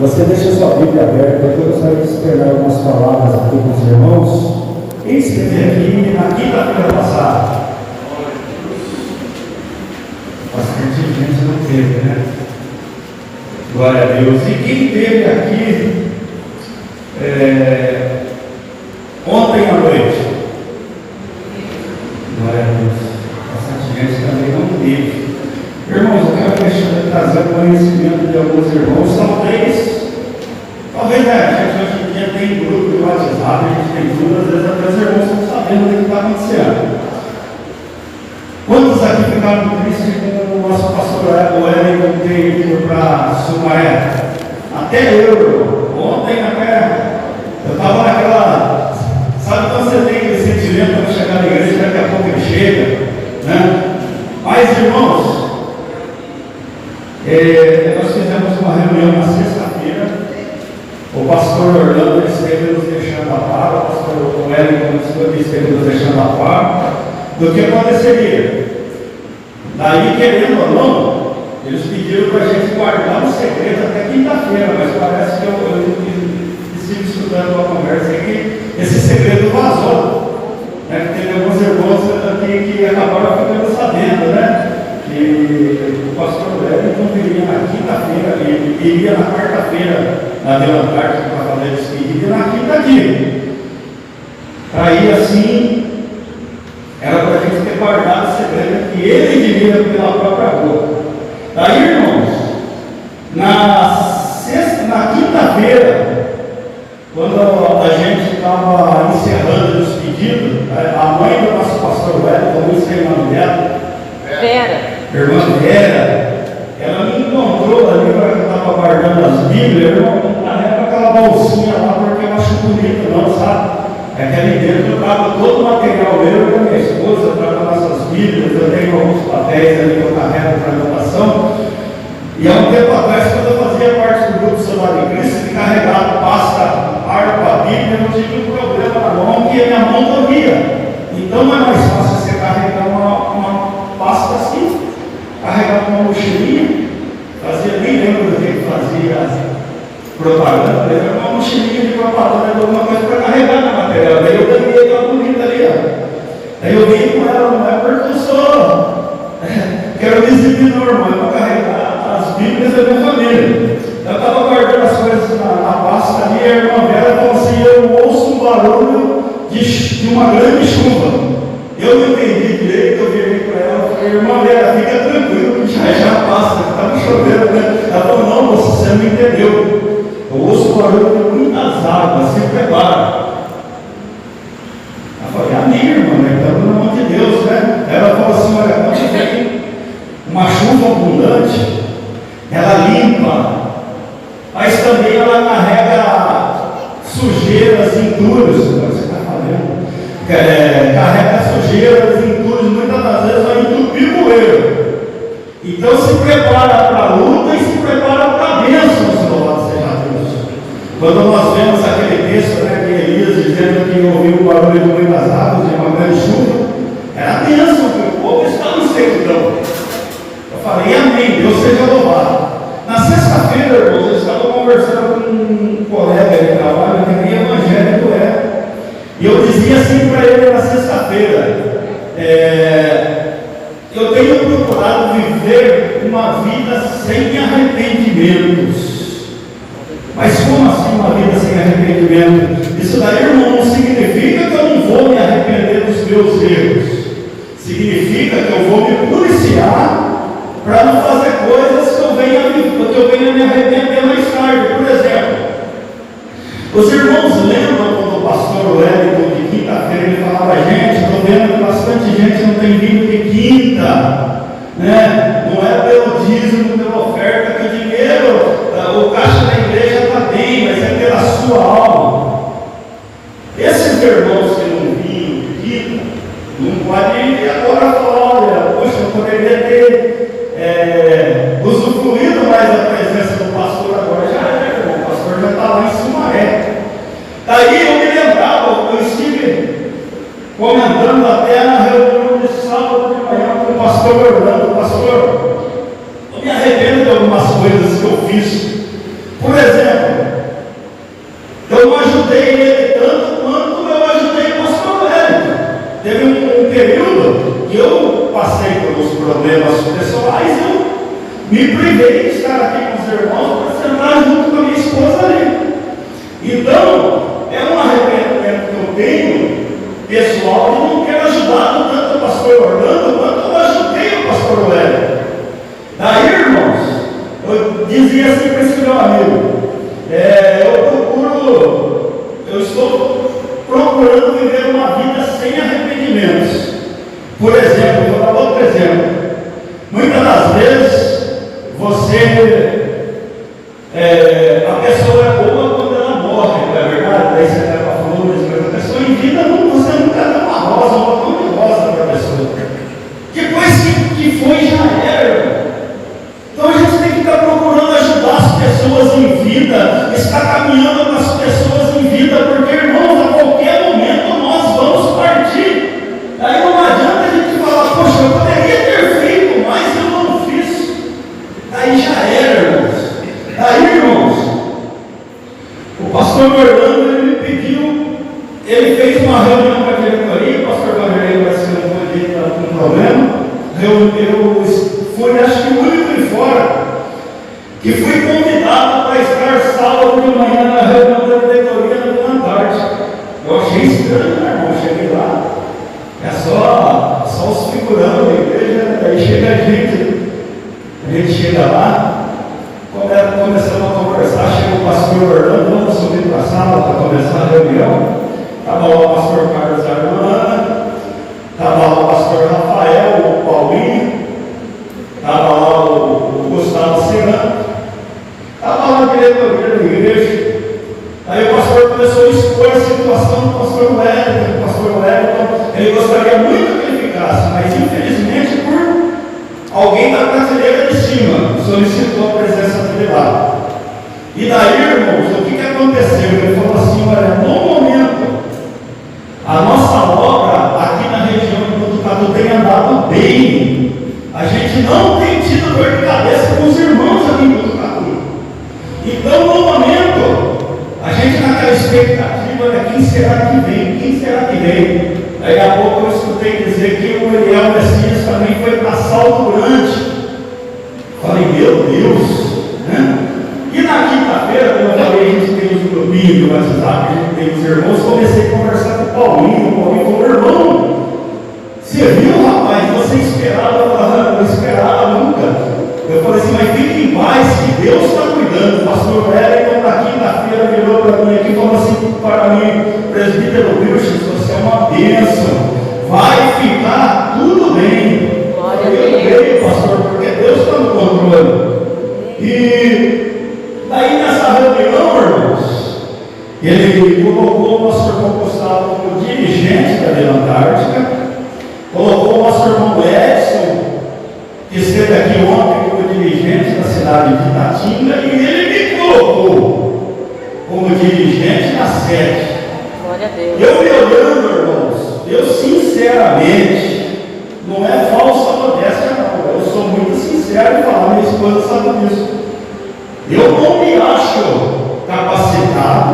Você deixa sua Bíblia aberta, eu gostaria de externar algumas palavras aqui com os irmãos. Quem esteve aqui na quinta-feira passada? Bastante gente não teve, né? Glória a Deus. E quem esteve aqui ontem à noite? Glória a Deus. Bastante gente também não teve. Irmãos, eu quero trazer o conhecimento de alguns irmãos. Talvez a gente hoje em dia tem grupo de WhatsApp, a gente tem tudo, às vezes até os irmãos estão sabendo o que está acontecendo. Quantos aqui ficaram tristes com o nosso pastor Wellington ter ido para Sumaré? Até eu, irmão. Ontem eu estava naquela. Sabe quando você tem aquele sentimento para chegar na igreja, daqui a pouco ele chega, né? Mas, irmãos, nós fizemos uma reunião na sexta-feira. O pastor Orlando esteve nos deixando a par, o pastor Wellington esteve nos deixando a par do que aconteceria. Daí, querendo ou não, eles pediram para a gente guardar um segredo até quinta-feira, mas parece que eu estive escutando uma conversa aí que esse segredo vazou. Teve alguns irmãos aqui que acabaram ficando sabendo, né? Que o pastor Wellington viria na quinta-feira, ele iria na quarta-feira na Vila Antártica para fazer despedida e na quinta aqui. Aí assim, era para a gente ter guardado o segredo que ele diria pela própria boca. Daí, irmãos, na quinta-feira, quando a gente estava encerrando o despedido, a mãe do nosso pastor Wellington, não sei o nome dela, irmã Vera, ela me encontrou ali para que eu estava guardando as Bíblias. Eu não carrego aquela bolsinha lá porque eu acho bonito, não, sabe? É que ali dentro eu trago todo o material meu, com a minha esposa, eu trago nossas Bíblias, eu tenho alguns papéis ali que eu carrego para anotação. E há um tempo atrás, quando eu fazia parte do grupo Solar de Cristo, de carregar pasta, harpa, Bíblia, eu tive um problema na mão que a minha mão dormia. Então não é mais fácil você carregar uma pasta assim, carregar uma mochilinha, nem lembro do que fazia propaganda, mas era uma mochilinha de propaganda de alguma coisa para carregar na material. Daí eu ganhei aquela bonita ali, ó. Aí eu vim com ela, não é porque eu sou, quero me exibir normal, para carregar as Bíblias da minha família. Eu estava guardando as coisas na pasta ali, e a irmã Vera falou assim: eu ouço um barulho de uma grande chuva. Eu não entendi direito, eu virei para ela e falei: irmã Vera, fica tranquilo, já passa, estava chovendo, né? Ela falou: não, moça, você não entendeu. Eu ouço o barulho de muitas águas, se prepara. Eu falei: amém, irmã, né? Estamos na mão de Deus, né? Ela falou assim: olha, quando vem uma chuva abundante, ela limpa, mas também ela carrega sujeiras, entulhos, você está falando. Carrega sujeiras, entulhos, muitas das vezes vai entupir o moeiro. Então se prepara para a luta e se prepara para a bênção, louvado seja Deus. Quando nós vemos aquele texto, né, de Elias dizendo que ouviu o barulho de muitas águas, de uma grande chuva, era a bênção, porque o povo está no sertão. Eu falei: amém, Deus seja louvado. Na sexta-feira, irmãos, eu estava conversando com um colega de trabalho que nem evangélico é. E eu dizia assim para ele na sexta-feira: eu tenho procurado viver uma vida sem arrependimentos. Mas como assim uma vida sem arrependimento? Isso daí, irmão, não significa que eu não vou me arrepender dos meus erros. Significa que eu vou me policiar para não fazer coisas que eu venha me arrepender mais tarde. Por exemplo, os irmãos lembram quando o pastor Wellington de quinta-feira ele falava: gente, estou vendo que bastante gente não tem vindo de quinta, né? Não é pelo dízimo, pela oferta, que o dinheiro, o caixa da igreja está bem, mas é pela sua alma. Esses irmãos que não vinham de quinta, não podem agora falar: olha, poxa, eu poderia ter usufruído mais da presença do pastor agora. Já é, irmão, o pastor já está lá em Sumaré. Daí eu me lembrava, eu estive comentando até na reunião de sábado de manhã com o pastor Orlando: pastor, eu me arrependo meu amigo, eu estou procurando viver uma vida sem arrependimentos. Por exemplo, vou dar outro exemplo. Muitas das vezes, a pessoa é boa quando ela morre, não é verdade? Daí você leva flores, mas a pessoa em vida, você nunca dá uma rosa, uma pão de rosa para a pessoa. Depois que foi, já era. Então a gente tem que estar procurando ajudar as pessoas em vida, estar caminhando com as pessoas em vida, porque, irmãos, a qualquer momento nós vamos partir. Aí não adianta a gente falar, poxa, eu poderia ter feito, mas eu não fiz. Aí já era, irmãos. Aí, irmãos, o pastor Orlando, ele me pediu, ele fez uma reunião com a diretoria, o pastor Vanderlei parece que não foi dito, estava com problema. Eu fui, acho que o único de fora, que fui convidado para estar sábado de manhã na reunião da diretoria do Antártica. Eu achei estranho, né, irmão? Cheguei lá, é só os figurando da igreja, aí chega a gente chega lá, começamos a conversar, chega o pastor Orlando, vamos subir para a sala para começar a reunião. Estava lá o pastor Carlos Armana, estava lá o pastor Rafael, o Paulinho, estava lá o Gustavo Serrano, estava lá a diretoria da igreja. Aí o pastor começou a expor a situação do pastor Wellington. O pastor Wellington, ele gostaria muito que ele ficasse, mas infelizmente por alguém da prateleira de cima solicitou a presença dele lá. E daí, irmãos, o que aconteceu? Ele falou assim: olha, no momento, a nossa obra aqui na região de Botucatu tem andado bem. A gente não tem tido dor de cabeça com os irmãos aqui em Botucatu. Então, no momento, a gente naquela expectativa, olha, quem será que vem? Quem será que vem? Daí a pouco eu escutei dizer que o Eliel Messias também foi para Salto Grande. Falei, meu Deus, né? E na quinta-feira, como eu falei, a gente tem os grupinhos do WhatsApp, a gente tem os irmãos, comecei a conversar com o Paulinho. O Paulinho falou, irmão, você viu, rapaz, você esperava? Eu falei, não esperava nunca. Eu falei assim, mas fique em paz, que Deus está cuidando. O pastor Wellington, na quinta-feira, virou para mim aqui e falou assim para mim, presbítero Wilson, você é uma bênção, vai ficar tudo bem. Eu creio, pastor, porque Deus está no controle. E daí nessa reunião, irmãos, ele colocou o nosso irmão Gustavo como dirigente da Vila Antártica, colocou o nosso irmão Edson, que esteve aqui ontem como dirigente da cidade de Itatinga, e ele me colocou como dirigente da sede. Glória a Deus. Eu me olhando, irmãos, eu sinceramente, não é falsa modéstia não, eu sou muito sincero em falar, minha esposa sabe disso. Eu não me acho capacitado,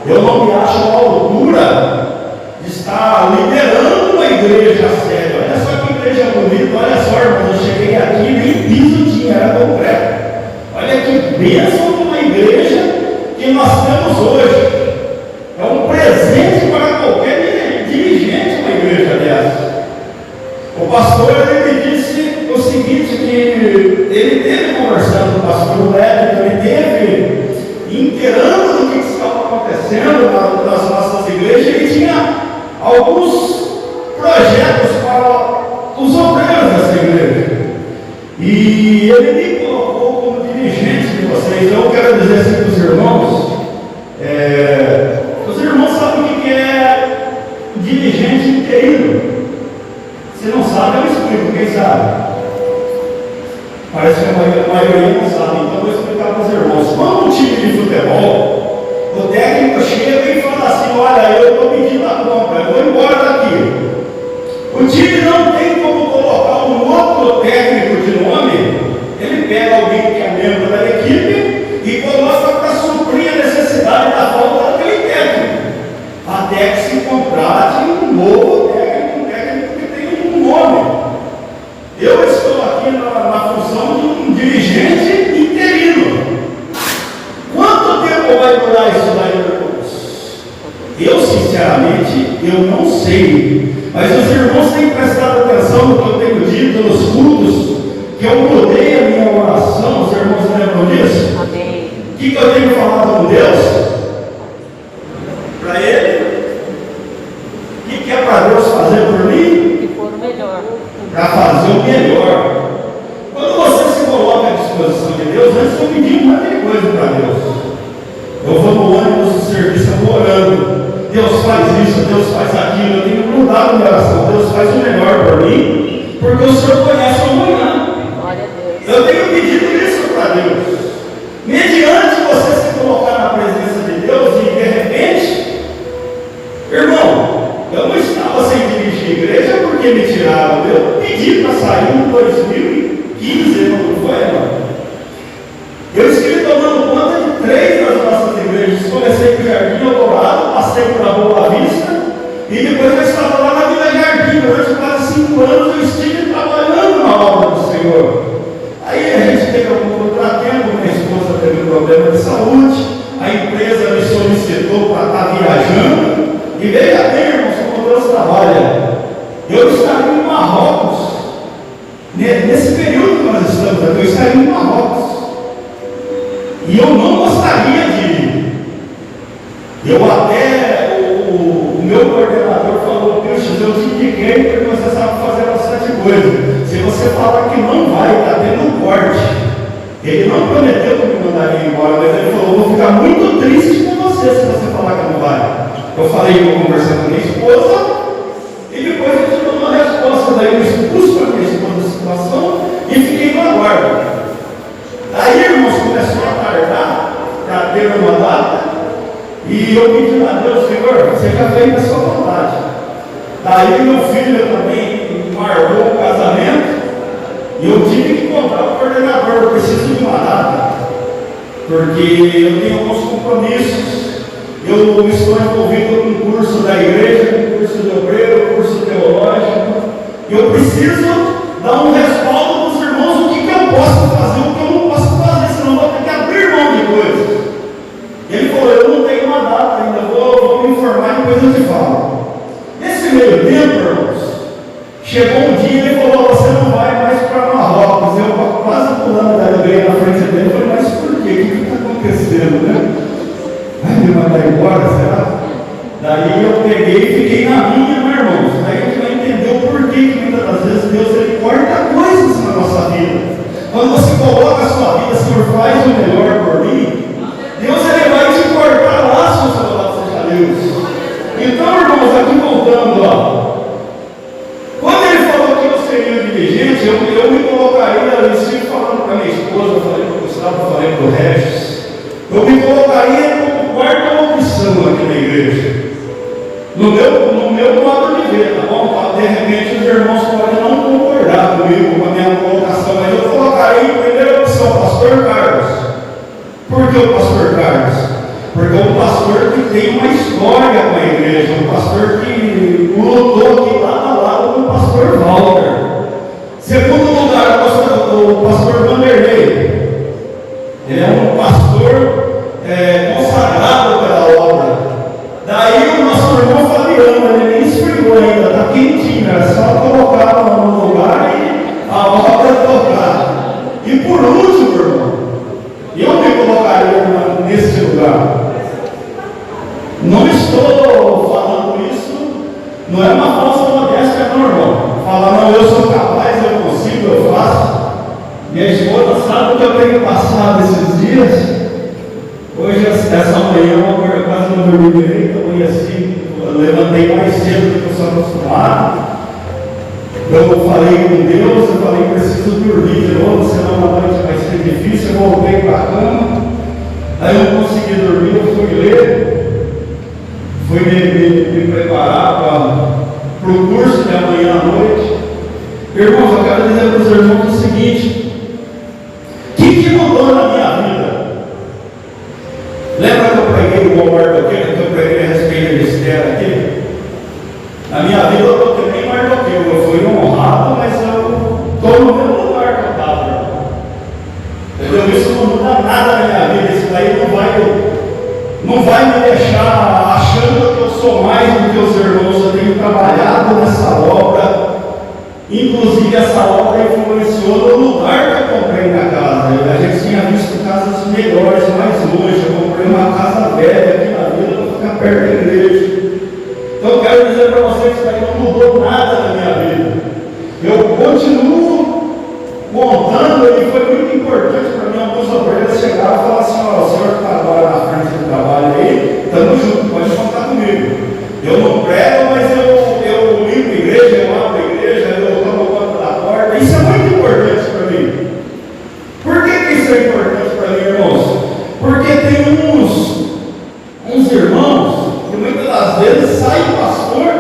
eu não me acho à altura de estar liderando uma igreja séria. Olha só que igreja bonita, olha só, irmãos, eu cheguei aqui, nem piso tinha, era concreto. Olha que bênção de uma igreja que nós temos hoje. É um presente para qualquer dirigente uma igreja dessa. O pastor, ele me disse o seguinte, que ele teve conversando com o pastor Wellington, ele teve inteirando do que estava acontecendo nas nossas igrejas. Ele tinha alguns projetos para os obreiros dessa igreja. E ele me colocou como dirigente de vocês. Eu quero dizer assim para os irmãos, os irmãos sabem o que é dirigente interino. Se não sabe, eu explico, quem sabe? Parece que a maioria não sabe, então eu vou explicar para os irmãos. Quando um time de futebol, o técnico chega e fala assim, olha, eu estou pedindo a compra, eu vou embora daqui. O time não tem como colocar um outro técnico de nome, ele pega alguém que é membro da equipe e coloca para suprir a necessidade da falta daquele técnico. Até que se contrate um novo técnico, um técnico que tem um nome. Eu estou aqui na função de um dirigente interino. Quanto tempo vai durar isso daí, irmãos? Eu, sinceramente, eu não sei. Mas os irmãos têm prestado atenção no que eu tenho dito nos cultos, que eu mudei a minha oração, os irmãos lembram disso? Amém. que eu tenho falado com Deus? Para Ele? O que é para Deus fazer por mim? Que for o melhor. Para fazer o melhor. Quando você se coloca à disposição de Deus, antes eu pedi um monte de coisa para Deus. Eu vou no ônibus do serviço, eu vou orando. Deus faz isso, Deus faz aquilo. Eu tenho mudado a minha oração. Deus faz o melhor por mim, porque o Senhor conhece o amanhã. Glória a Deus. Eu tenho pedido isso para Deus. Mediante você se colocar na presença de Deus e de repente, irmão, eu não estava sem dirigir a igreja porque me tiraram. Eu pedi para sair em 2015, não foi, irmão? Eu estive tomando conta de 3 das nossas igrejas. Comecei com o Jardim Eldorado, passei por a Boa Vista e depois eu estava lá na Vila Jardim. Durante quase 5 anos eu estive trabalhando na obra do Senhor. Aí a gente teve algum contratempo, minha esposa teve um problema de saúde, a empresa me solicitou para estar viajando. E veja bem, irmãos, como Deus trabalha. Eu estaria em Marrocos, nesse período que nós estamos aqui, eu estaria em Marrocos. E eu não gostaria de ir. Eu até, o meu coordenador falou, Cristian, eu te indiquei porque você sabe fazer bastante coisa. Se você falar que não vai, está tendo corte. Ele não prometeu que me mandaria embora, mas ele falou, vou ficar muito triste com você se você falar que não vai. Eu falei, vou conversar com minha esposa, e depois eu tive uma resposta. Daí eu expus para minha esposa a situação e fiquei no aguardo. Aí, irmãos, começou a tardar para ter uma data, e eu pedi a Deus, Senhor, você já fez a sua vontade. Daí meu filho também marcou o casamento, e eu tive que comprar o coordenador, eu preciso de uma data, porque eu tenho alguns compromissos. Eu estou envolvido com um curso da igreja, com um curso de obreiro, um curso teológico. Eu preciso dar um respaldo para os irmãos, o que eu posso fazer, o que eu não posso fazer, senão vou ter que abrir mão de coisas. Ele falou, eu não tenho uma data ainda, vou me informar e depois eu te falo. Nesse meio tempo, irmãos, chegou um dia e ele falou, você não vai mais para Marrocos. Eu quase pulando da alegria na frente dele, eu falei, mas por quê? O que está acontecendo, né? Vai me mandar embora, será? Daí eu peguei e fiquei na minha, meus irmãos. Daí a gente vai entender o porquê que muitas das vezes Deus ele corta coisas na nossa vida. Quando você coloca a sua vida, Senhor, faz o melhor por mim, Deus ele vai te cortar laços, seu lado seja Deus. Então, irmãos, aqui voltando, ó. Quando ele falou que eu seria dirigente, eu me colocaria ali, sempre falando para minha esposa, eu falei para o Gustavo, eu falei para o Regis, eu me colocaria como quarta opção aqui na igreja. No meu modo de ver, tá bom? De repente os irmãos podem não concordar comigo, com a minha colocação, mas eu colocaria em primeira opção, pastor Carlos. Por que o pastor Carlos? Porque é um pastor que tem uma história com a igreja, um pastor que lutou aqui lado a lado com o pastor Walter. Segundo lugar, o pastor Vanderlei. Ele é um pastor consagrado pela obra. Daí o nosso irmão Fabiano, ele nem esfriou ainda, está quentinho, é só colocar no lugar e a obra tocar. E por último, irmão, eu me colocaria nesse lugar. Não estou falando isso, não é uma falsa modéstia, não, irmão. Falar, não, eu sou capaz, eu consigo, eu faço. Minha esposa sabe o que eu tenho passado esses dias. Hoje, essa manhã, eu quase não dormi direito, amanhã assim, eu levantei mais cedo do que eu sou acostumado. Eu falei com Deus, eu falei, preciso dormir de novo, senão a noite vai ser difícil. Eu voltei para a cama, aí eu não consegui dormir, eu fui ler, fui me preparar para o curso de amanhã à noite. Irmãos, eu quero dizer para os irmãos o seguinte: o que mudou na minha vida? Lembra que eu preguei o Mardoqueu, que eu preguei a respeito de Esther aqui? Na minha vida eu estou que nem Mardoqueu, eu fui honrado, mas eu estou no mesmo lugar que eu estava. Entendeu? Isso não muda nada na minha vida, isso daí não vai me deixar achando que eu sou mais do que os irmãos. Eu tenho trabalhado nessa obra, inclusive essa obra influenciou no lugar que eu comprei minha casa. A gente tinha visto casas melhores, mais velha aqui na vida para ficar perto da igreja. Então eu quero dizer para vocês que isso aí não mudou nada na minha vida. Eu continuo montando, e foi muito importante para mim alguns obreiros chegaram e falaram assim: ó, o senhor que está agora na frente do trabalho aí, estamos juntos, pode contar comigo. Eu não prego, mas eu limpo a igreja, eu abro a igreja, eu tomo conta da porta. Isso é muito importante para mim. Por que isso é importante para mim, irmãos? Porque tem uns irmãos que muitas das vezes saem pastor,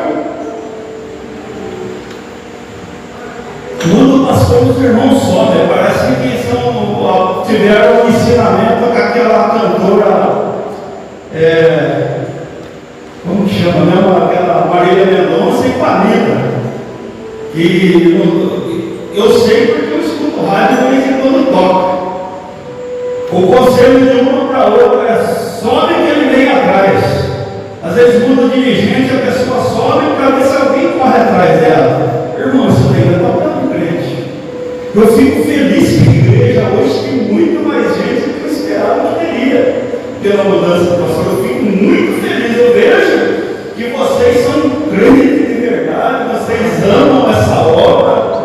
quando o pastor dos irmãos sobe, parece que tiveram um ensinamento com aquela cantora, como que chama mesmo? Aquela Marília Mendonça e Panita. E eu sei porque eu escuto rádio de vez em quando toca. O conselho de uma para outra é: sobe que ele vem atrás. Às vezes muda o dirigente, a pessoa sobe para ver se alguém corre atrás dela. Irmão, isso daí é tocando crente. Eu fico feliz que a igreja hoje tem muito mais gente do que eu esperava que teria pela mudança do pastor. Eu fico muito feliz. Eu vejo que vocês são crentes de verdade, vocês amam essa obra,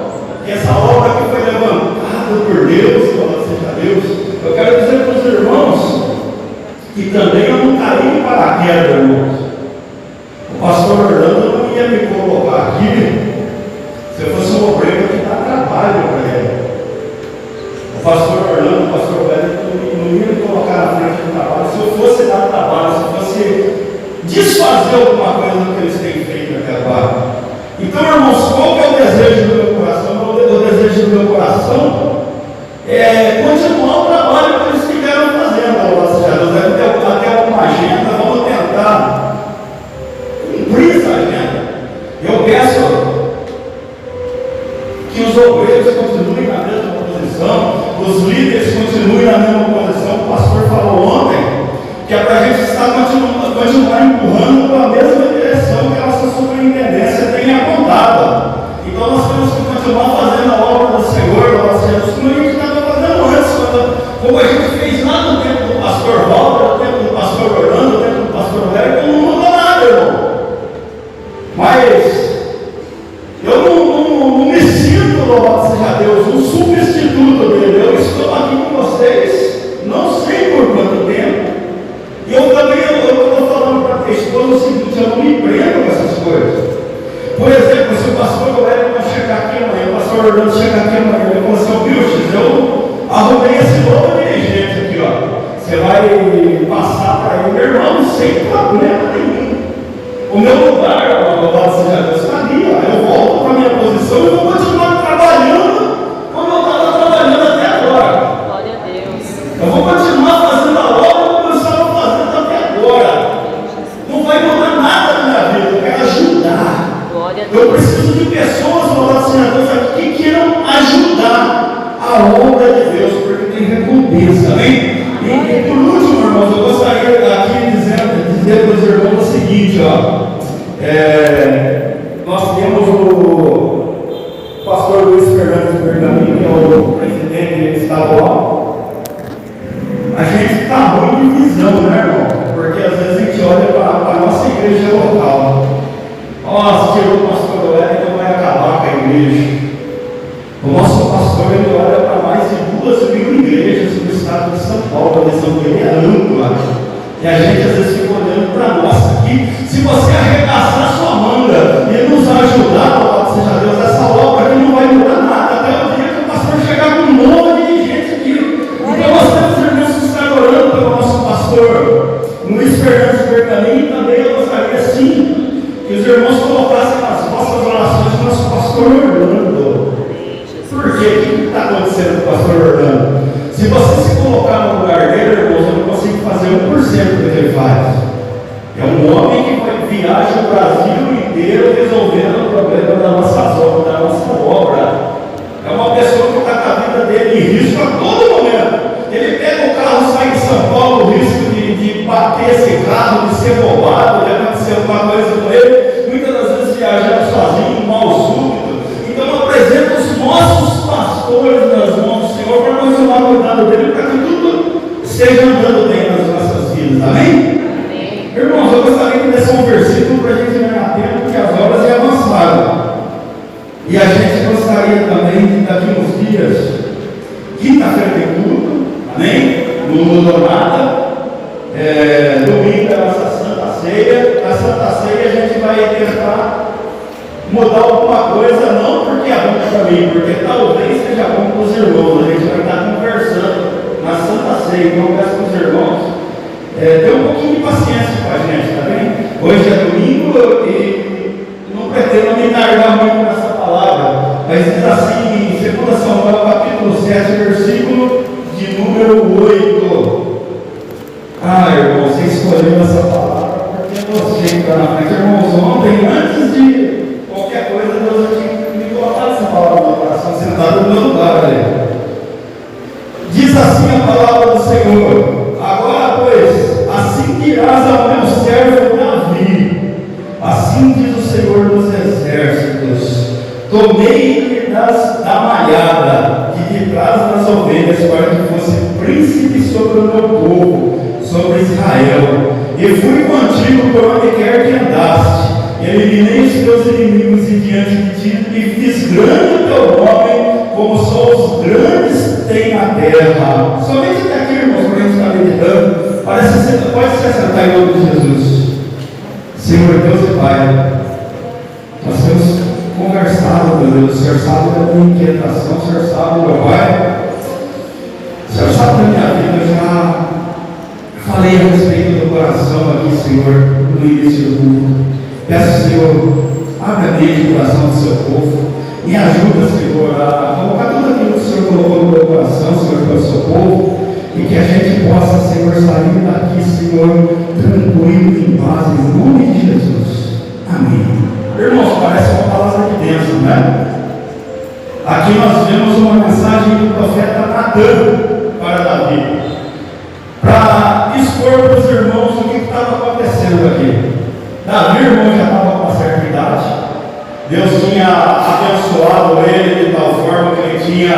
e essa obra que foi levantada por Deus, louvado seja Deus. Eu quero dizer para os irmãos que também eu não caí de paraquedas, irmãos. O pastor Orlando não ia me colocar aqui se eu fosse um obreiro que dá trabalho para ele. O pastor Orlando, o pastor Wellington não ia me colocar na frente do trabalho se eu fosse dar trabalho, se eu fosse desfazer alguma coisa do que eles têm feito até agora. Então, irmãos, qual que é o desejo do meu coração? O desejo do meu coração é continuar o trabalho que eles estiveram fazendo ao nosso Jesus. Deve ter até uma agenda, vamos tentar cumprir essa agenda. Eu peço que os obreiros continuem na mesma posição, os líderes continuem na mesma posição. O pastor falou ontem que é para a gente continuar empurrando para a mesma direção que a nossa superintendência tem apontado. Então nós temos que continuar fazendo a obra do Senhor, do nosso Jesus, como a gente estava fazendo antes, como a gente fez lá no tempo do pastor Walter, no tempo do pastor Orlando, no tempo do pastor Wellington. Não mudou nada, irmão. Mas eu não me sinto, louvado seja Deus, um substituto dele. Eu estou aqui com vocês, não sei por quanto tempo. E eu também estou falando para a esposa o seguinte: eu não me prendo com essas coisas. Por exemplo, se o pastor Wellington chegar aqui amanhã, o pastor Orlando chegar aqui amanhã, ele falou assim: Wilches, eu arrumei esse novo dirigente aqui, ó. Você vai passar para ele, meu irmão, sem problema nenhum. O meu lugar, louvado seja Deus, está ali, ó. Eu volto para a minha posição e vou continuar trabalhando como eu estava trabalhando até agora. Glória a Deus. Eu vou continuar fazendo a obra como eu estava fazendo até agora. Não vai mudar nada na minha vida, eu quero ajudar. Glória a Deus. Eu preciso de pessoas, louvado seja Deus, aqui que queiram ajudar a obra de Deus, porque tem recompensa, amém? E por último, irmãos, eu gostaria aqui de dizer para os irmãos o seguinte, ó. Nós temos o pastor Luiz Fernandes Bergamin, que é o presidente estadual. A gente está muito em visão, né, irmão? Porque às vezes a gente olha para a nossa igreja local. Nossa, tirou o pastor Wellington, vai acabar com a igreja. O nosso pastor, ele olha para mais de 2.000 igrejas no estado de São Paulo. A visão dele é ampla. E a gente às vezes fica olhando para nós aqui. Se você arregaçar sua manga e nos ajudar, louvado seja Deus, essa obra aqui não vai mudar nada até o dia que o pastor chegar com um novo dirigente aqui. Então nós temos irmãos que estão orando pelo nosso pastor Luiz Fernandes Bergamin. E também eu gostaria sim que os irmãos colocassem nas vossas orações o nosso pastor Orlando. Por quê? O que está acontecendo com o pastor Orlando? Se você se colocar no lugar dele, irmãos, eu não consigo fazer 1% do que ele faz. É um homem que viaja o Brasil inteiro resolvendo o problema da nossa obra. É uma pessoa que está com a vida dele em risco a todo momento. Ele pega o carro, sai de São Paulo, o risco de bater esse carro, de ser roubado, de acontecer alguma coisa com ele. Muitas das vezes viajando sozinho, um mal súbito. Então eu apresento os nossos pastores nas mãos do Senhor para continuar cuidando dele, para que tudo esteja andando bem nas nossas vidas. Amém? eu gostaria de deixar um versículo para a gente ganhar tempo, porque as horas já avançaram. E a gente gostaria também de, daqui uns dias, quinta-feira tem culto, amém? Não mudou nada. Domingo é a nossa Santa Ceia. Na Santa Ceia a gente vai tentar mudar alguma coisa, não porque é bom para mim, porque talvez seja bom para os irmãos. A gente vai estar conversando na Santa Ceia. Então eu peço para os irmãos ter um pouquinho de paciência com a gente, tá bem? Hoje é domingo e não pretendo me largar muito nessa palavra, mas diz assim em 2 Samuel capítulo 7, versículo de número 8. Irmão, você escolheu essa palavra porque você está na frente. Irmãos, ontem, antes de qualquer coisa, Deus já tinha me colocado essa palavra no coração, sentado no meu lugar ali. Diz assim a palavra do Senhor: agora, pois, assim dirás ao meu servo Davi, assim diz o Senhor dos exércitos: tomei-lhe da malhada que de trás das ovelhas, para que fosse príncipe sobre o meu povo, sobre Israel, e fui contigo por onde quer que andaste, eliminei os teus inimigos de diante de ti, e fiz grande o teu nome, como só os grandes têm na terra. Somente até aqui, irmãos, para a gente estar meditando, pode se assentar em nome de Jesus. Senhor Deus e Pai, nós temos conversado, meu Deus, o Senhor sabe da minha inquietação, o Senhor sabe, meu Pai, o Senhor sabe da minha vida. Eu já falei a respeito do coração aqui, Senhor, no início do mundo. Peço, Senhor, abre a mente e o coração do seu povo, me ajuda, Senhor, a colocar tudo aquilo que o Senhor colocou no meu coração, Senhor, para o seu povo, e que a gente possa, Senhor, sair daqui, Senhor, tranquilo, em paz, em nome de Jesus. Amém. Irmãos, parece uma palavra de bênção, né? Aqui nós vemos uma mensagem do profeta Natan para Davi, para expor para os irmãos o que estava acontecendo aqui. Davi, irmão, já estava com uma certa idade. Deus tinha abençoado ele de tal forma que ele tinha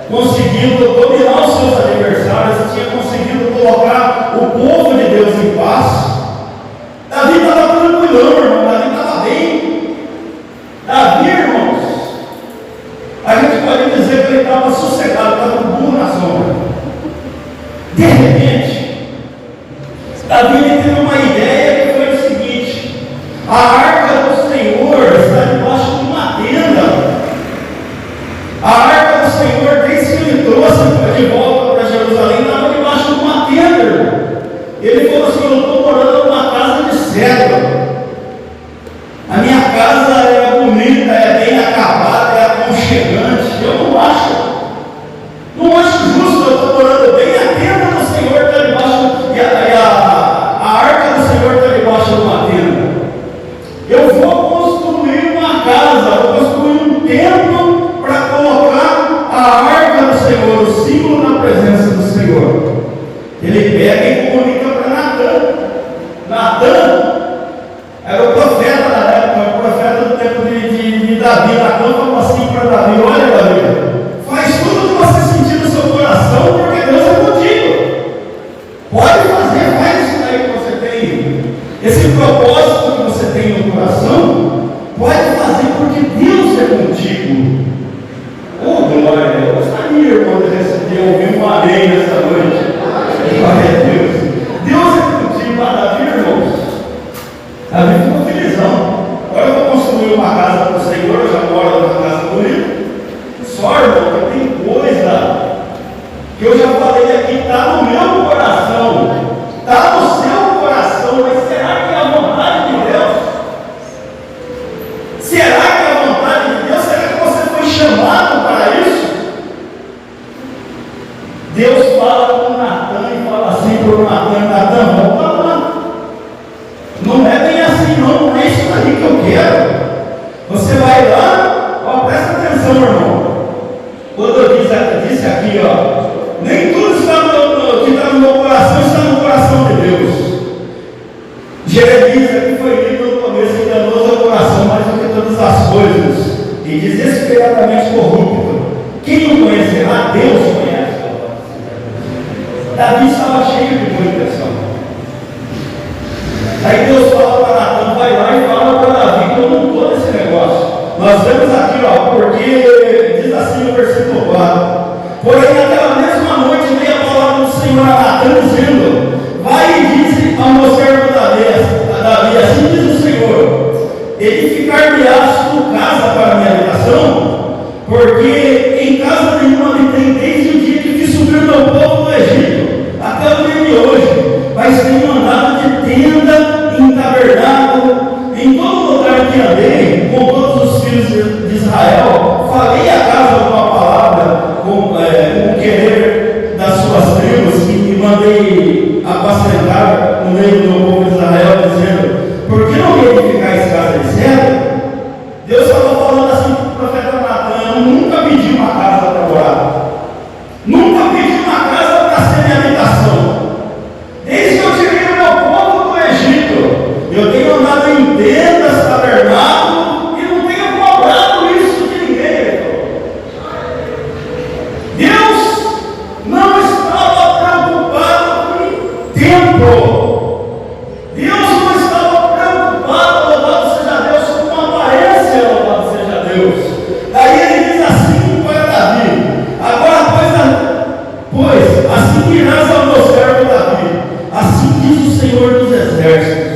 conseguido dominar os seus adversários, tinha conseguido colocar o povo de Deus em paz. Davi estava tranquilão, irmão. Davi estava bem. Davi, irmãos, a gente pode dizer que ele estava sossegado, estava com burro na sombra. De repente, Davi teve uma ideia que foi o seguinte: a arca do Senhor está debaixo de uma tenda. A arca do Senhor, desde que ele trouxe de volta para Jerusalém, estava debaixo de uma tenda. Ele falou assim: eu estou morando numa casa de cedro. A minha casa é bonita, é bem acabada, é aconchegante. Eu não acho justo, eu estou morando bem. A tenda do Senhor está debaixo, e a arca do Senhor está debaixo de uma tenda. Eu vou construir uma casa, vou construir um templo para colocar a arca do Senhor, o símbolo da presença do Senhor. Ele pega e comunica para Natan. Natan era o profeta da época, o profeta do tempo de Davi. Natan falou assim para Davi: olha, Davi, faz tudo o que você sentir no seu coração, porque Deus é contigo. Pode fazer, faz isso daí que você tem, esse propósito que você tem no coração, pode fazer, porque Deus é contigo. Oh, glória, eu gostaria, irmão, de ouvir um amém nessa noite. Glória a Deus. Deus é contigo, para Davi, irmãos. Davi ficou felizão. Agora eu vou construir uma casa para o Senhor, eu já moro numa casa bonita. Só, irmão, que tem coisa que eu já falei aqui, está no meu coração, está no seu coração, mas será que é a vontade de Deus? Será que é a vontade de Deus? Será que você foi chamado para isso? Deus fala com Natan e fala assim para o Natan: Natan, volta lá. Não é bem assim, não é isso aí que eu quero. Você vai lá, ó, presta atenção, irmão. Quando eu disse aqui, ó, nem tudo que está no meu coração está no coração de Deus. Jeremias aqui foi lido no começo: enganoso é o coração mais do que todas as coisas, e desesperadamente corrupto. Quem não conhecerá? Deus conhece. Davi estava cheio de boa intenção. Aí Deus fala para Natan, vai lá e fala para Davi que eu não estou nesse negócio. Nós vemos aqui, porque diz assim no versículo 4: porém, naquela mesma noite veio a palavra do Senhor a Natan, dizendo: vai e dize ao meu servo Davi, assim diz o Senhor: edificar-me-ás tu casa para a minha habitação, porque em casa nenhuma habitei desde o dia que fiz subir o meu povo do Egito, até o dia de hoje, mas tenho andado de tenda em tabernáculo, em todo lugar que andei, com todos os filhos de Israel, falei a casa uma palavra, com o querer das suas tribos, e mandei apacentar no meio do povo de Israel, dizendo: por que não me edificais casa de cedro? Deus estava falando assim para o profeta Natan: eu nunca pedi uma casa para morar, nunca pedi uma casa para ser minha habitação. Desde que eu tirei o meu povo do Egito, eu tenho andado em tendas, tabernáculo, e não tenho cobrado isso de ninguém. Deus não estava preocupado com tempo. Deus não estava preocupado, louvado seja Deus, com aparência, louvado seja Deus. Daí ele diz assim para Davi: agora, pois assim dirás ao meu servo Davi: assim diz o Senhor dos Exércitos: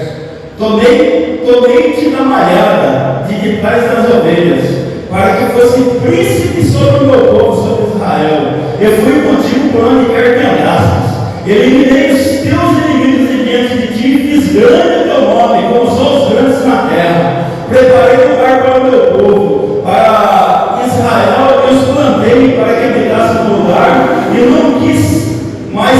tomei-te na malhada de trás das ovelhas, para que fosse príncipe sobre o meu povo, sobre Israel. Eu fui contigo por onde quer que andasses. Eliminei os teus inimigos de diante de ti, e fiz grande o teu nome, como são os grandes na terra. Preparei lugar para o meu povo, para Israel eu os plantei, para que habitassem no lugar, e não quis mais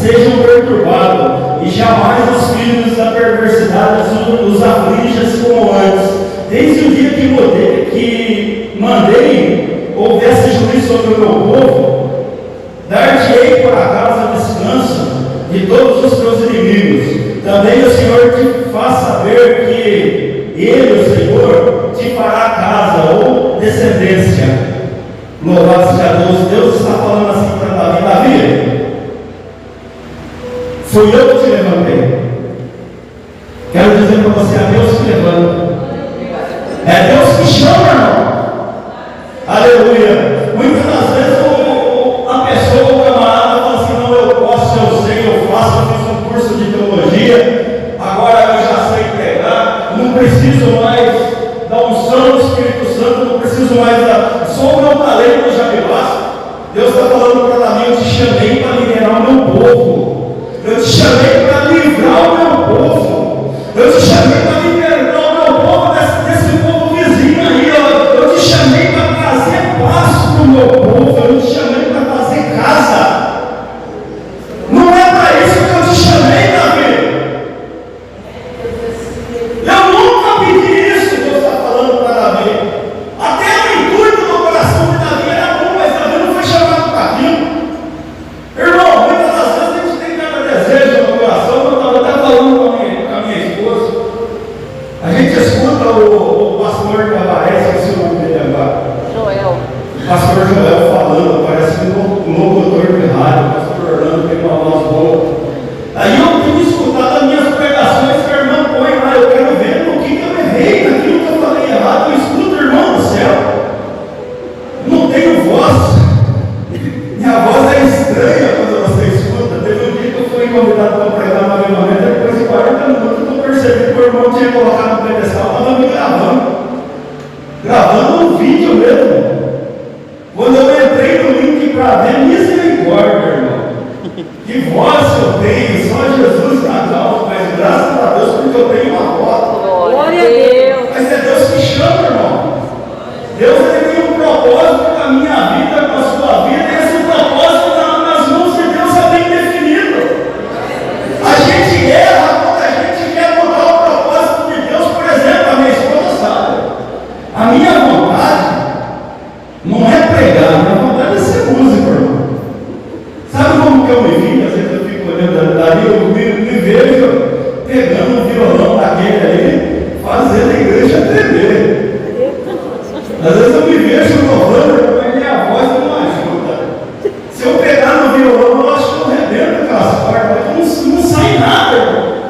sejam perturbados, e jamais os filhos da perversidade os afliges como antes. Desde o dia que mandei houvesse juízo sobre o meu povo, dar-te-ei por acaso descanso de todos os teus inimigos. Também o Senhor te faz saber que Ele, o Senhor, te fará casa ou descendência. Louvado seja Deus. Deus está falando assim para Davi: Davi, fui eu que te levantei. Quero dizer para você: é Deus que levanta, é Deus que chama, irmão. Aleluia. Muitas das vezes a pessoa, o camarada, fala assim: não, eu posso, eu sei, eu faço, eu fiz um curso de teologia, agora eu já sei pregar, não preciso mais da unção do Espírito Santo, não preciso mais só o meu talento já me basta. Deus está falando para Davi: eu te chamei para liderar o meu povo, eu te chamei para livrar o meu povo, eu te chamei para libertar o meu povo desse povo vizinho aí, eu te chamei para trazer paz para o meu povo, eu te chamei para fazer casa. Não é para isso que eu te chamei, Davi. Eu nunca pedi isso. Deus está falando para Davi. Até o intuito do coração de Davi era bom, mas Davi não foi chamado para aquilo. Irmão, muitas das vezes a gente tem cada desejo no coração. Eu estava até falando com a minha esposa. A gente escuta o pastor que aparece, que se o nome dele agora, Joel. O pastor Joel falando, parece um locutor de rádio. O pastor Orlando tem uma voz boa. Aí eu tenho escutado as minhas pregações que a irmã põe lá. Eu quero ver no que eu errei, naquilo que eu falei errado. Eu escuto, irmão do céu. Não tenho voz. Minha voz é estranha quando você escuta. Teve um dia que eu fui convidado para pregar no avivamento. Depois de 40 minutos eu percebi que o irmão tinha colocado no pedestal, estava me gravando um vídeo mesmo. Quando eu entrei no link para ver, misericórdia, irmão. Que voz eu tenho, só Jesus na calma, mas graças a Deus porque eu tenho uma voz. Glória a Deus. Mas é Deus que chama, irmão. Deus tem um propósito com a minha vida, com a sua vida, e esse propósito nas mãos de Deus é bem definido. A gente erra quando a gente quer mudar o propósito de Deus. Por exemplo, a minha esposa sabe. A minha vontade não é pregar, a minha vontade é ser músico, irmão. Sabe como que eu me vi? Às vezes eu fico olhando dali, eu me vejo pegando um violão daquele ali, fazendo a igreja tremer. Às vezes eu me vejo louvando, mas minha voz não ajuda. Se eu pegar no violão, eu acho que eu rebento aquelas cordas, não sai nada, irmão.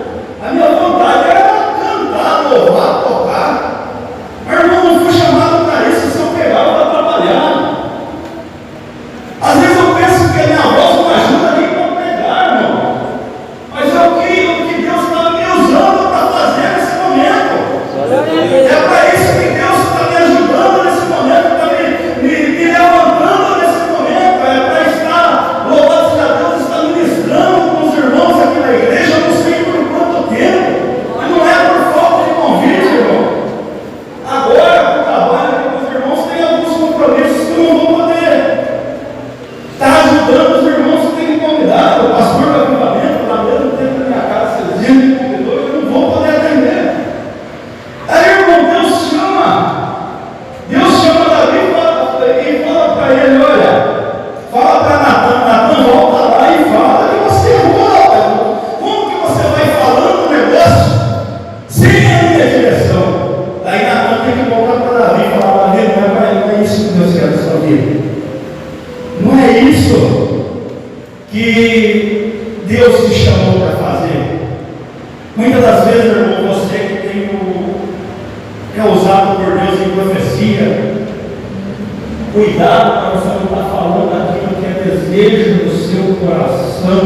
Deus te chamou para fazer? Muitas das vezes, irmão, você que é usado por Deus em profecia, cuidado para você não estar falando aquilo que é desejo do seu coração.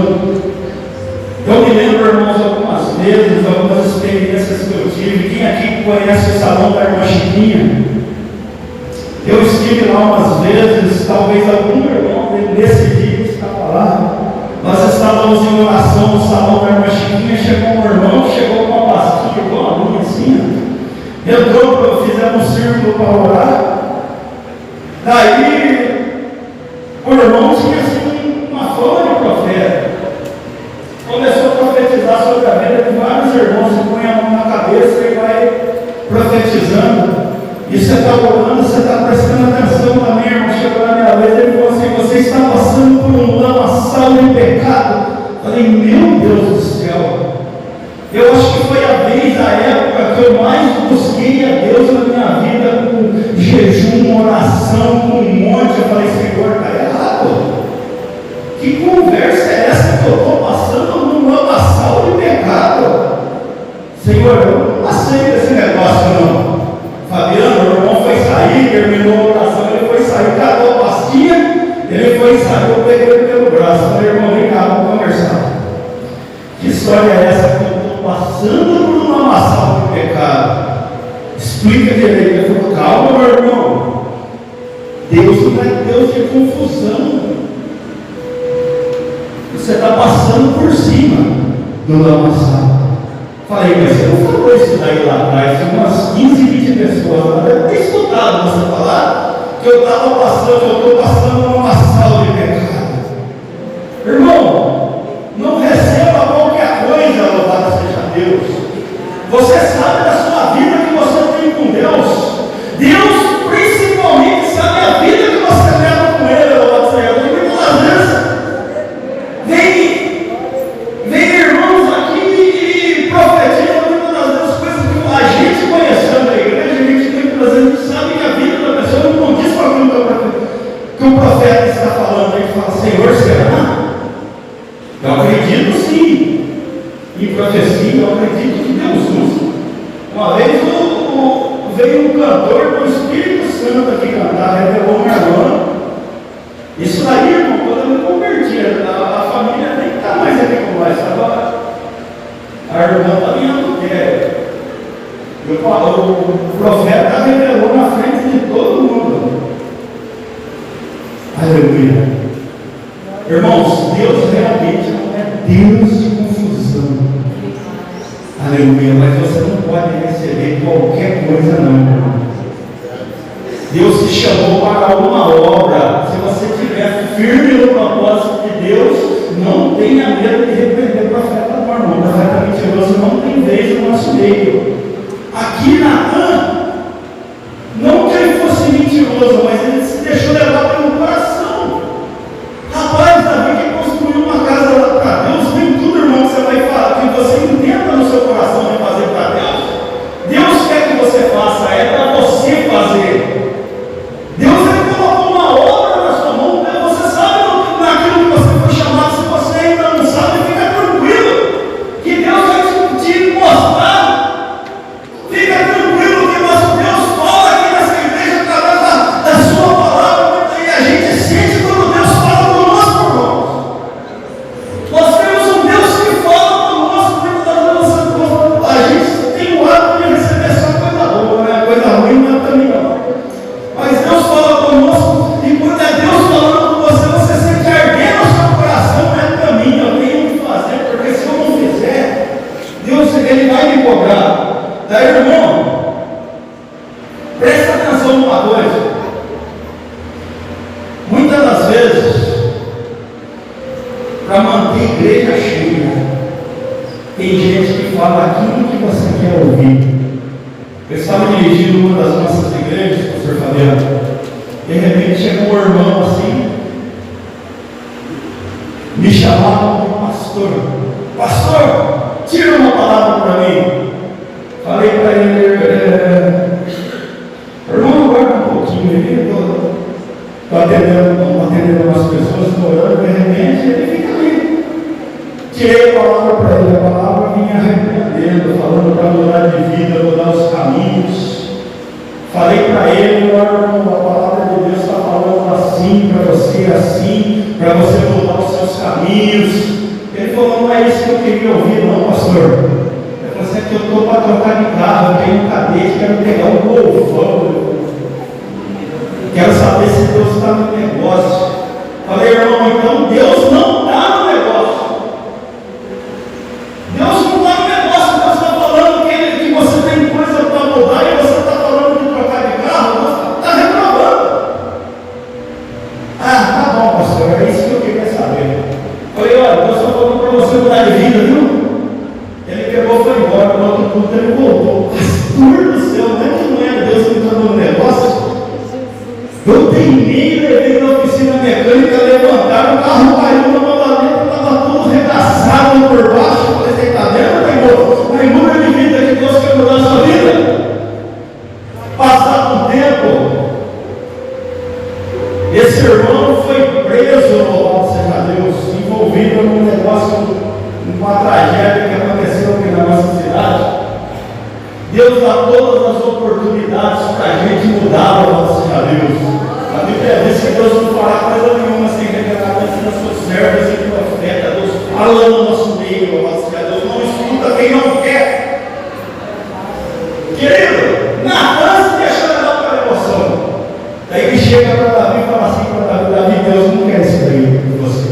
Eu me lembro, irmãos, algumas vezes, algumas experiências que eu tive. Quem aqui conhece o salão da irmã Chiquinha? Eu estive lá umas vezes, talvez algum irmão nesse dia estava lá. Nós estávamos em oração no salão da irmã Chiquinha. Chegou um irmão, chegou com uma pastinha, com a minha assim, entrou, fizemos um círculo para orar. Daí, o irmão tinha assim uma fama de profeta. Começou a profetizar sobre a vida de vários irmãos. Você põe a mão na cabeça e vai profetizando. E você está orando, você está prestando atenção também, irmão. Chegou na minha vez, ele falou assim: você está passando por um lamaçal de pecado. Eu falei: meu Deus do céu. Eu acho que foi a vez, a época que eu mais busquei a Deus na minha vida, com jejum, oração, com um monte. Eu falei: Senhor, está errado. Que conversa é essa que eu estou passando num lamaçal de pecado? Senhor, eu não aceito esse negócio não. Fabiano, o irmão foi sair, terminou a oração, ele foi sair, catou a pastinha, ele foi sair, eu peguei ele pelo braço. Falei: irmão, vem cá, vamos conversar. Que história é essa que eu estou passando por um lamaçal de pecado? Explica direito. Ele falou: calma, meu irmão. Deus não é Deus de confusão. Você está passando por cima do lamaçal. Falei: mas você não falou isso daí lá atrás? Tinha umas 15, 20 pessoas lá. Deve ter escutado você falar que eu estava passando, eu estou passando um lamaçal de pecado. Irmão, não receba qualquer coisa, louvado seja Deus. Você sabe da sua vida que você tem com Deus. Deus principalmente sabe a vida que você leva com Ele, louvado seja Deus. E muitas vezes vem irmãos aqui e profetizam muitas das vezes coisas que a gente conhecendo a igreja, a gente tem que trazer, a gente sabe que a vida da pessoa não condiz com aquilo que o profeta está falando. A gente fala: Senhor, será? Eu acredito sim em profecia, eu acredito que Deus usa. Uma vez veio um cantor do Espírito Santo aqui cantar, revelou uma irmã. Isso daí, irmão, quando eu me converti, a família nem está mais aqui com nós. A irmã está vindo, o profeta revelou na frente de todo mundo. Aleluia. Irmãos, Deus realmente não é Deus de confusão. Aleluia. Mas você não pode receber qualquer coisa não, irmão. Deus te chamou para uma obra. Se você estiver firme no propósito de Deus, não tenha medo de repreender o profeta do irmão. O profeta mentiroso não tem vez no nosso meio. Aqui Natan, não que ele fosse mentiroso, mas ele se deixou levar pelo coração. Rapaz, Davi que construiu uma casa lá para Deus, nem tudo, irmão, que você vai falar, que você entenda no seu coração de fazer para Deus. Deus quer que você faça, é para você fazer. Deus ele colocou uma obra na sua mão, né? Você sabe naquilo que você foi chamado. Se você ainda não sabe, fica tranquilo, que Deus vai te mostrar. Fica tranquilo que nosso Deus fala aqui nessa igreja através da sua palavra, e a gente sente quando Deus fala conosco, irmãos. Nós temos um Deus que fala conosco, a gente tem o hábito de receber só coisa boa, né? Coisa ruim não é também não. Mas Deus fala conosco, e quando é Deus falando com você, você sente arder no seu coração. Não é para mim, eu tenho que fazer, porque se eu não fizer, Deus ele vai me cobrar. Daí, irmão, presta atenção numa coisa. Muitas das vezes, para manter a igreja cheia, tem gente que fala aquilo que você quer ouvir. Eu estava dirigindo uma das nossas igrejas, pastor Fabiano. De repente chegou um irmão assim, me chamava de pastor. Pastor, tira uma palavra para mim. Falei para ele: irmão, aguarda um pouquinho aí, estou atendendo umas pessoas, estou orando. De repente ele fica ali, Tirei a palavra para ele, a palavra vinha arrependendo, falando para mudar de vida, mudar os caminhos. Falei para ele, a palavra de Deus está falando assim para você, assim, para você mudar os seus caminhos. Ele falou, não é isso que eu queria ouvir, não, pastor. Eu falei assim, é que eu estou para trocar de carro, eu tenho um cadete, quero pegar um golfão. Quero saber se Deus está no negócio. Falei, irmão, então Deus não está no negócio. Deus não está no negócio. Deus está falando que você tem coisa para mudar e você está falando de trocar de carro. Deus está reprovando. Ah, tá bom, pastor, é isso que eu queria saber. Falei, olha, Deus está falando para você mudar de vida, viu? Ele pegou e foi embora. No outro ponto ele voltou. Pastor do céu, não é Deus que está no negócio? Eu teimei, levei na oficina mecânica, levantaram, o carro caiu na malaleta, estava todo regaçado por baixo. Eu falei, você está vendo, Senhor? Mas muda de vida que Deus quer mudar a sua vida. Passado um tempo, esse irmão foi preso, louvado seja Deus, envolvido num negócio, numa tragédia que aconteceu aqui na nossa cidade. Deus dá todas as oportunidades para a gente mudar, louvado seja Deus. A Bíblia diz que Deus não fará coisa nenhuma sem revelar das suas servas e profetas. Deus fala no nosso meio, louvado seja Deus. Não escuta quem não quer. Querido, Natan se deixa levar pela emoção. Daí ele chega para Davi e fala assim para Davi, Deus não quer isso daí de você.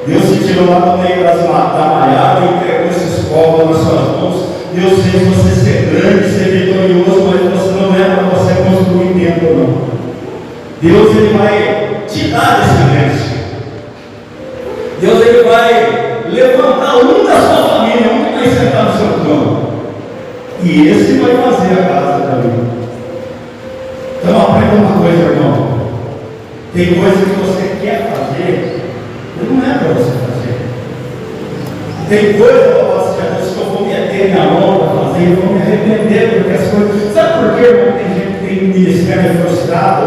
Deus se tirou lá no meio da malhada e entregou esses povos nas suas mãos. Deus fez você ser grande, ser vitorioso, mas você não é para você construir templo, não. Deus ele vai te dar descendência. Deus ele vai levantar um da sua família, um que vai sentar no seu trono. E esse vai fazer a casa da vida. Então aprenda uma coisa, irmão. Tem coisa que você quer fazer, e não é para você fazer. Tem coisa que eu vou meter minha mão para fazer, eu vou me arrepender, porque as coisas. Sabe por quê, irmão? Tem gente que tem ministério frustrado,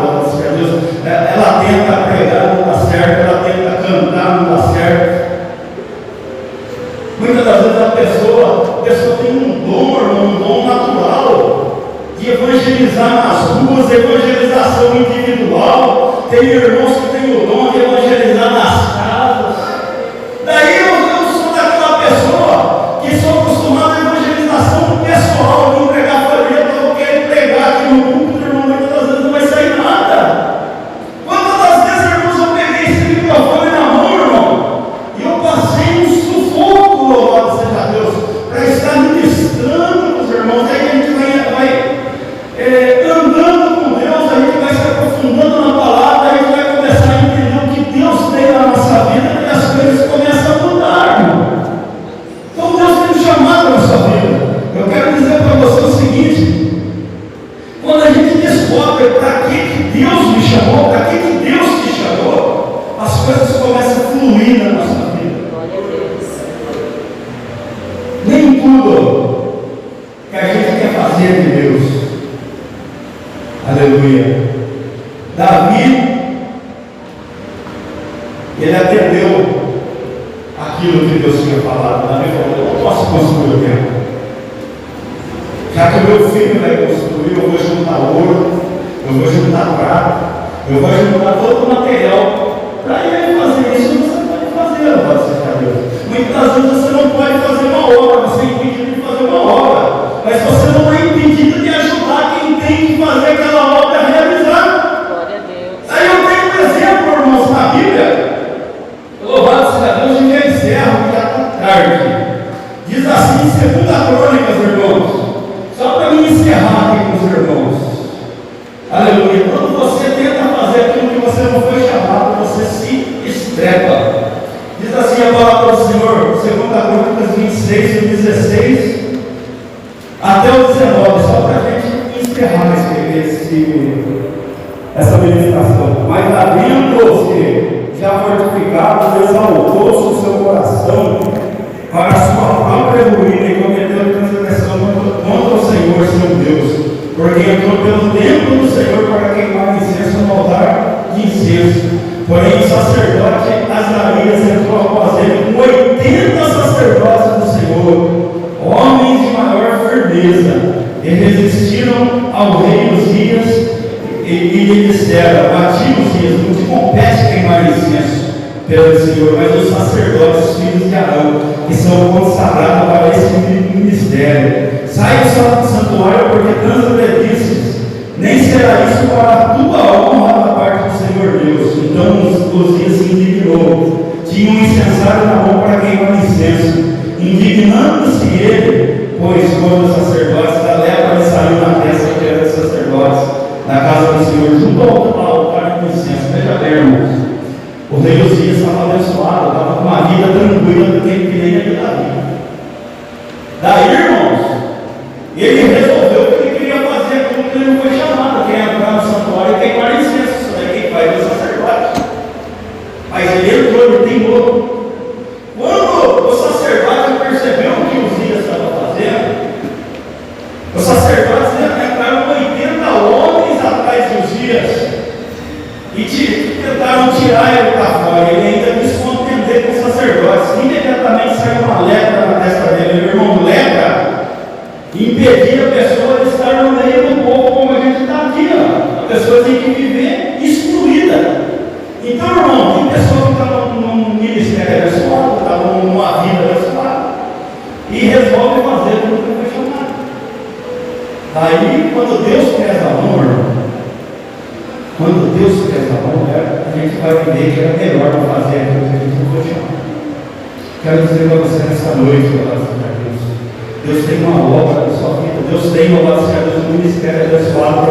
Deus, ela tenta pregar, não dá certo, ela tenta cantar, não dá certo. Muitas das vezes a pessoa tem um dom natural de evangelizar nas ruas, evangelização individual. Tem irmãos que têm o dom de evangelizar nas casas. Daí eu sou daquela pessoa que sou acostumado à evangelização pessoal, de pregar folheto, eu quero pregar aqui no púlpito, irmão, muitas das vezes não vai sair nada. Quantas das vezes, irmãos, eu peguei esse microfone na mão, irmão, e eu passei um sufoco, louvado seja Deus, para estar ministrando com os irmãos. Aí a gente vai andando com Deus, a gente vai se aprofundando na palavra, a gente vai começar a entender o que Deus tem na nossa vida, e as coisas começam a mudar, irmão. Então Deus tem um chamado na nossa vida. Eu quero dizer para você o seguinte: quando a gente descobre para que Deus me chamou, para que Deus te chamou, as coisas começam a fluir na nossa vida. Nem tudo que a gente quer fazer de Deus. Aleluia. Davi, ele atendeu aquilo que Deus tinha falado. Davi falou: eu não posso construir o templo. Já que o meu filho vai construir, eu vou juntar ouro, eu vou juntar prata, eu vou juntar todo o material. Para ele fazer isso, você pode fazer, louvado seja Deus. Muitas vezes você não pode fazer uma obra, você é impedido de fazer uma obra, mas você não é impedido de ajudar quem tem que fazer aquela obra a realizar. Glória a Deus. Aí eu tenho um exemplo, irmãos, na Bíblia. Louvado seja Deus, e já encerro, já está tarde. Diz assim, em 2 Crônicas, irmãos. Só para me encerrar aqui com os irmãos. Aleluia. Quando você tenta fazer aquilo que você não foi chamado, você se estrepa. Diz assim a palavra do Senhor, 2 Crônicas 26 e 16 até o 19, só para a gente encerrar essa meditação. Mas havendo-se já fortificado, exaltou-se o seu coração para a sua própria ruína e cometeu transgressão contra o Senhor, seu Deus, porque entrou pelo templo do Senhor para queimar incenso no altar de incenso. Porém, o sacerdote Azarias entrou após ele com 80 que são consagrados para esse ministério. Sai do santuário porque transgredices, nem será isso para a tua honra da parte do Senhor Deus. Então Uzias se indignou. Tinha um incensário na mão para queimar incenso. Indignando-se ele, pois quando os sacerdotes da lepra saiu na testa que era dos sacerdotes da casa do Senhor, junto ao altar do incenso. Veja bem, irmãos, o rei Uzias estava abençoado, estava com uma vida tranquila, que nem a de Davi. Daí, irmãos, ele resolveu que ele queria fazer aquilo que ele não foi chamado, que é entrar no santuário e queimar incenso. Isso daí quem faz é o sacerdote. Mas ele entrou, ele teimou. Quando o sacerdote percebeu o que Uzias estava fazendo, os sacerdotes entraram 80 homens atrás de Uzias e tentaram tirar ele para fora. Ele ainda quis contender com os sacerdotes. Imediatamente saiu uma lepra na testa dele. Meu irmão, lepra impedia a pessoa de estar no meio do povo como a gente está aqui. A pessoa tem que viver excluída. Então, irmão, tem pessoa que está num ministério abençoado, está numa vida abençoada, e resolve fazer aquilo que foi chamado. Daí, quando Deus pesa a mão, irmão, quando Deus pesa a mão, a gente vai ver que é melhor não fazer aquilo que a gente não foi chamado. Quero dizer para você nessa noite, Deus tem uma obra na sua vida, Deus tem um ministério abençoado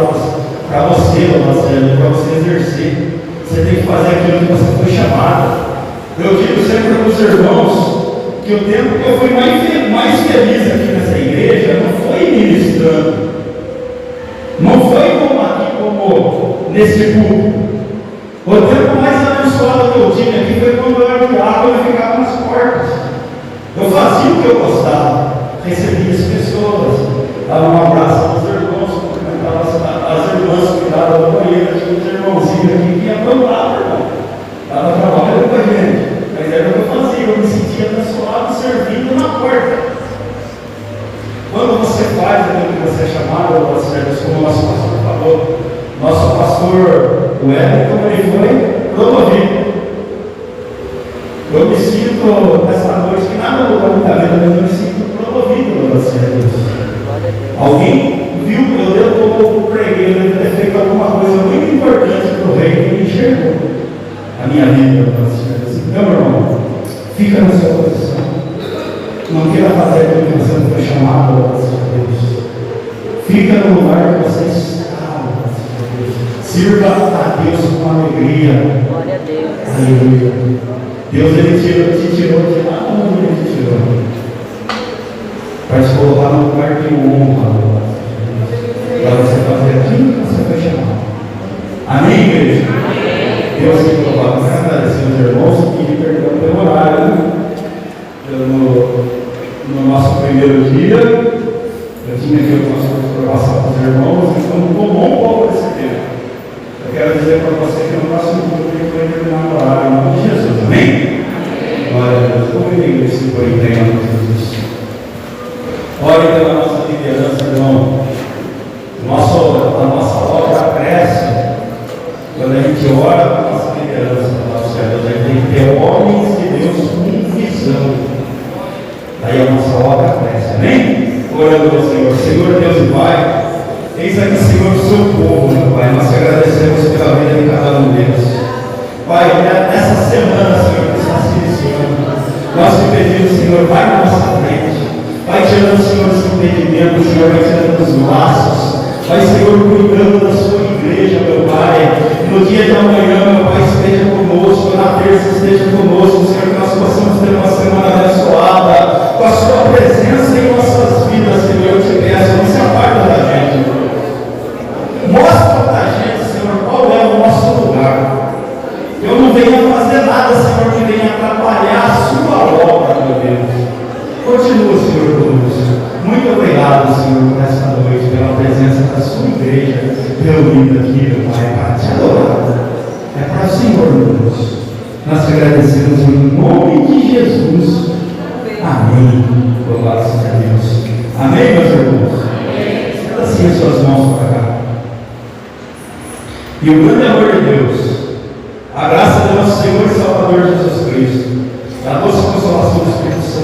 para você, para você exercer. Você tem que fazer aquilo que você foi chamado. Eu digo sempre para os irmãos que o tempo que eu fui mais feliz aqui nessa igreja não foi ministrando, não foi como aqui, como nesse púlpito. O tempo mais abençoado que eu tinha aqui foi quando eu era diácono e ficava nas portas. Eu fazia o que eu gostava, recebia as pessoas, dava um abraço aos irmãos, cumprimentava as irmãs, cuidava da banheira, tinha uns irmãozinhos aqui que iam plantar, irmão. Estava trabalhando com a gente, mas era o que eu fazia, eu me sentia abençoado servindo na porta. Quando você faz aquilo que você é chamado, como o nosso pastor falou, nosso pastor, o Wellington, ele foi promovido. Eu me sinto, nessa noite, que nada mudou na minha vida, mas eu me sinto promovido para você. Alguém viu, eu preguei, eu devo ter feito alguma coisa muito importante para o rei que me enxergou a minha vida. Então, meu irmão, fica na sua posição. Não queira fazer aquilo que você não foi chamado para Deus. Fica no lugar que você está. Sirva a Deus com alegria. Glória a Deus. Aleluia. Deus, Ele te tirou de lá onde Ele te tirou. Para te colocar no lugar de honra. Para você fazer aquilo que você foi chamado. Amém, igreja? Amém. Deus te coloca. Quero agradecer aos irmãos e pedir perdão pelo horário. Né? No nosso primeiro dia, eu tinha aqui o pastor para passar para os irmãos, então tomou um pouco desse tempo. Eu quero dizer para você que no próximo culto a gente vai terminar o horário em nome de Jesus. Amém? Glória a Deus. Como ele se põe em nome de Jesus. Ore pela nossa liderança, irmão. A nossa obra cresce quando a gente ora para a nossa liderança, para nosso Deus. A gente tem que ter homens de Deus com visão. Daí a nossa obra cresce. Amém? Orando ao Senhor. Senhor Deus e Pai, eis aqui, Senhor, o seu povo, meu Pai. Nós te agradecemos pela vida de cada um deles. Pai, nessa semana, Senhor, que está se iniciando, nós te pedimos, Senhor, vai na nossa frente. Vai tirando, Senhor, esse impedimento, Senhor, vai tirando os laços. Vai, Senhor, cuidando da sua igreja, meu Pai. No dia de amanhã, meu Pai, esteja conosco. Na terça, esteja conosco, Senhor, que nós possamos ter uma semana abençoada. Com a sua presença em nossas vidas, Senhor, eu te peço, não se aparta da gente. Mostra para a gente, Senhor, qual é o nosso lugar. Eu não venho fazer nada, Senhor, que venha atrapalhar a sua obra, meu Deus. Continua, Senhor, conosco. Muito obrigado, Senhor, por esta noite, pela presença da sua igreja reunida aqui, meu Pai, para te adorar. É para o Senhor, meu Deus. Nós te agradecemos em nome de Jesus. Amém. Louvado seja Deus. Amém, meus irmãos? Estenda assim as suas mãos para cá. E o grande amor de Deus, a graça do nosso Senhor e Salvador Jesus Cristo, a doce consolação do Espírito Santo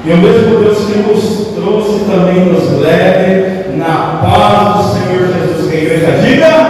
E o mesmo Deus que nos trouxe também nos leve na paz do Senhor Jesus. Que a igreja diga.